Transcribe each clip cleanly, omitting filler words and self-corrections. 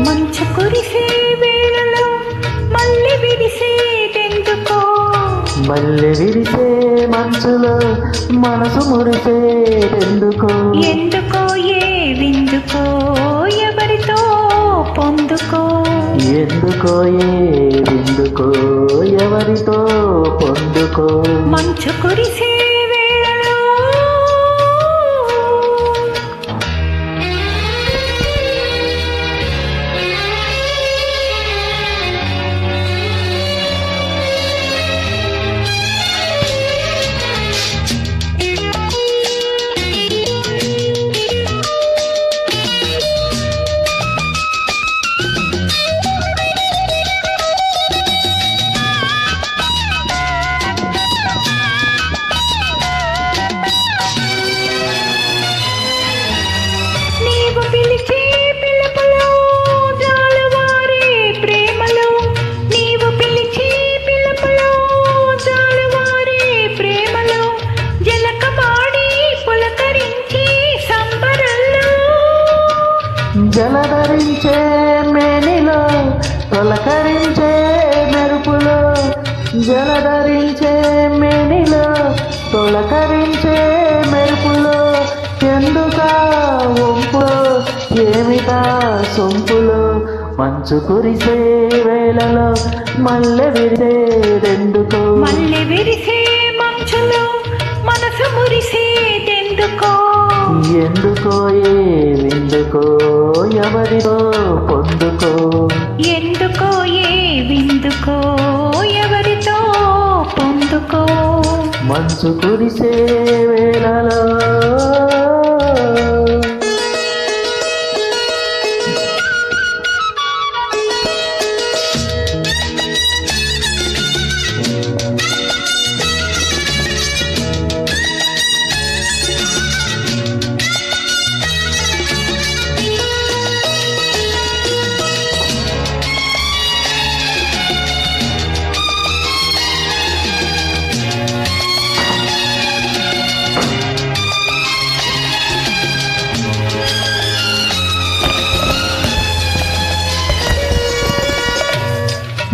మంచు కురిసే వేళలో మల్లె విరిసేదెందుకో, మల్లె విరిసే మంచులో మనసు మురిసేదెందుకో, ఎందుకో ఏ విందుకో ఎవరితో పొందుకో, ఎందుకో ఏ విందుకో ఎవరితో పొందుకో. మంచు కురిసే వేళలో జలధరించే మేనిలో తొలకరించే మెరుపులో, జలధరించే మేనిలో తొలకరించే మెరుపులో, ఎందుకా వంపులో ఏమిటా సొంపులో. మంచు కురిసే వేళలో మల్లె విరిసేదెందుకో, మల్లె విరిసే మంచులో మనసు మురిసేదెందుకో, ఎందుకో ఏ విందుకో ఎవరితో పొందుకో, ఎందుకో ఏ విందుకో ఎవరితో పొందుకో. మంచు కురిసే వేళలో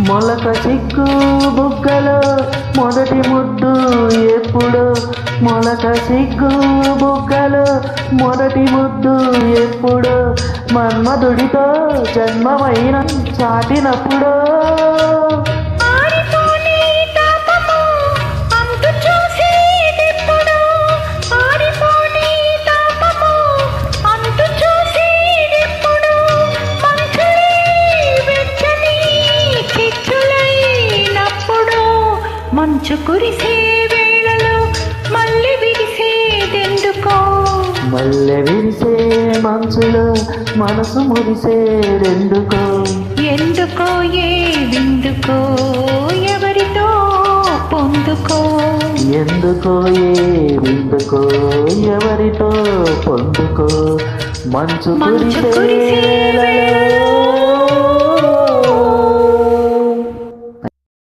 మొలక సిగ్గు బుగ్గలో మొదటి ముద్దు ఎప్పుడు, మొలక సిగ్గు బుగ్గలో మొదటి ముద్దు ఎప్పుడు, మన్మధుడితో జన్మమైన చాటినప్పుడు. మంచు కురిసే వేళలో మల్లె విరిసేదెందుకో, మల్లె విరిసే మంచులో మనసు మురిసేదెందుకో, ఎందుకో ఏ విందుకో ఎవరితో పొందుకో, ఎందుకో ఏ విందుకో ఎవరితో పొందుకో. మంచు కురిసే